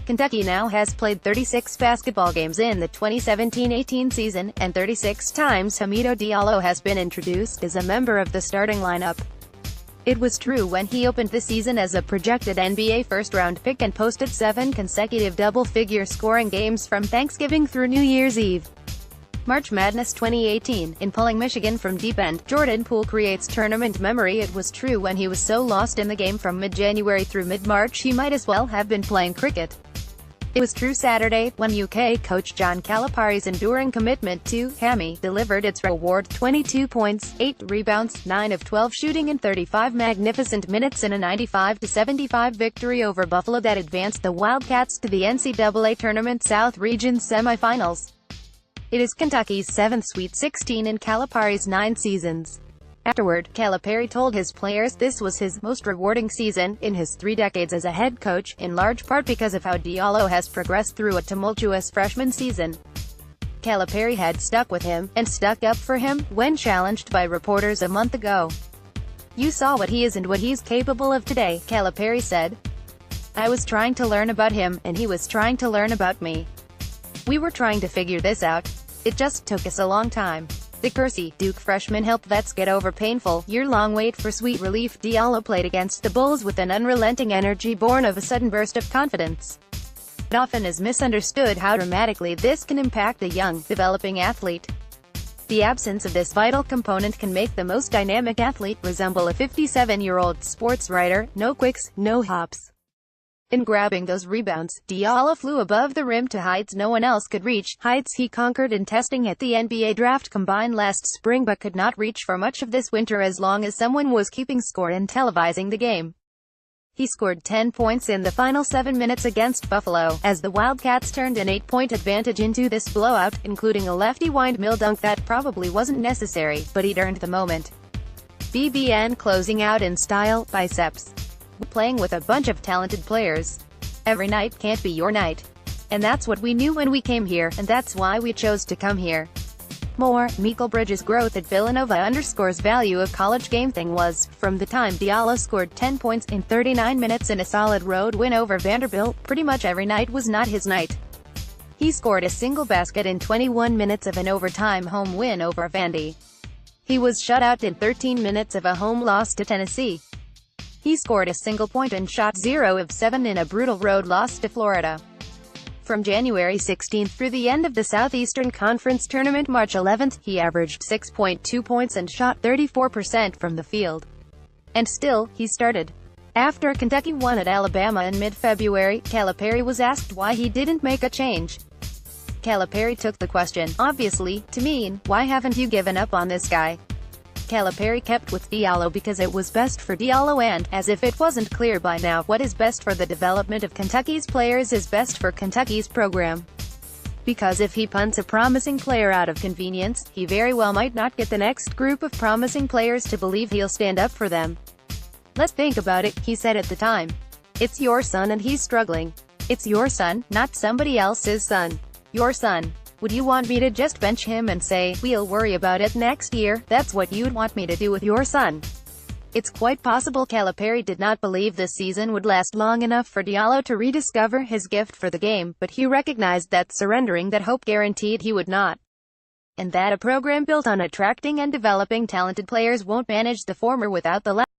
Kentucky now has played 36 basketball games in the 2017-18 season, and 36 times Hamidou Diallo has been introduced as a member of the starting lineup. It was true when he opened the season as a projected NBA first-round pick and posted 7 consecutive double-figure scoring games from Thanksgiving through New Year's Eve. March Madness 2018, in pulling Michigan from deep end, Jordan Poole creates tournament memory. It was true when he was so lost in the game from mid-January through mid-March he might as well have been playing cricket. It was true Saturday, when UK coach John Calipari's enduring commitment to Hammy delivered its reward: 22 points, 8 rebounds, 9 of 12 shooting in 35 magnificent minutes in a 95-75 victory over Buffalo that advanced the Wildcats to the NCAA Tournament South Region semifinals. It is Kentucky's 7th Sweet 16 in Calipari's 9 seasons. Afterward, Calipari told his players this was his most rewarding season in his 3 decades as a head coach, in large part because of how Diallo has progressed through a tumultuous freshman season. Calipari had stuck with him, and stuck up for him, when challenged by reporters a month ago. "You saw what he is and what he's capable of today," Calipari said. "I was trying to learn about him, and he was trying to learn about me. We were trying to figure this out. It just took us a long time." The Kersey, Duke freshman helped vets get over painful, year-long wait for sweet relief. Diallo played against the Bulls with an unrelenting energy born of a sudden burst of confidence. It often is misunderstood how dramatically this can impact a young, developing athlete. The absence of this vital component can make the most dynamic athlete resemble a 57-year-old sports writer: no quicks, no hops. In grabbing those rebounds, Diallo flew above the rim to heights no one else could reach, heights he conquered in testing at the NBA Draft Combine last spring but could not reach for much of this winter as long as someone was keeping score and televising the game. He scored 10 points in the final 7 minutes against Buffalo, as the Wildcats turned an 8-point advantage into this blowout, including a lefty windmill dunk that probably wasn't necessary, but he'd earned the moment. BBN closing out in style, biceps. Playing with a bunch of talented players. Every night can't be your night. And that's what we knew when we came here, and that's why we chose to come here. More, Mikal Bridges' growth at Villanova underscores value of college game thing was, from the time Diallo scored 10 points in 39 minutes in a solid road win over Vanderbilt, pretty much every night was not his night. He scored a single basket in 21 minutes of an overtime home win over Vandy. He was shut out in 13 minutes of a home loss to Tennessee. He scored a single point and shot 0 of 7 in a brutal road loss to Florida. From January 16 through the end of the Southeastern Conference Tournament March 11, he averaged 6.2 points and shot 34% from the field. And still, he started. After Kentucky won at Alabama in mid-February, Calipari was asked why he didn't make a change. Calipari took the question, obviously, to mean, "Why haven't you given up on this guy?" Calipari kept with Diallo because it was best for Diallo and, as if it wasn't clear by now, what is best for the development of Kentucky's players is best for Kentucky's program. Because if he punts a promising player out of convenience, he very well might not get the next group of promising players to believe he'll stand up for them. "Let's think about it," he said at the time. "It's your son and he's struggling. It's your son, not somebody else's son. Your son. Would you want me to just bench him and say, 'We'll worry about it next year'? That's what you'd want me to do with your son." It's quite possible Calipari did not believe this season would last long enough for Diallo to rediscover his gift for the game, but he recognized that surrendering that hope guaranteed he would not. And that a program built on attracting and developing talented players won't manage the former without the latter.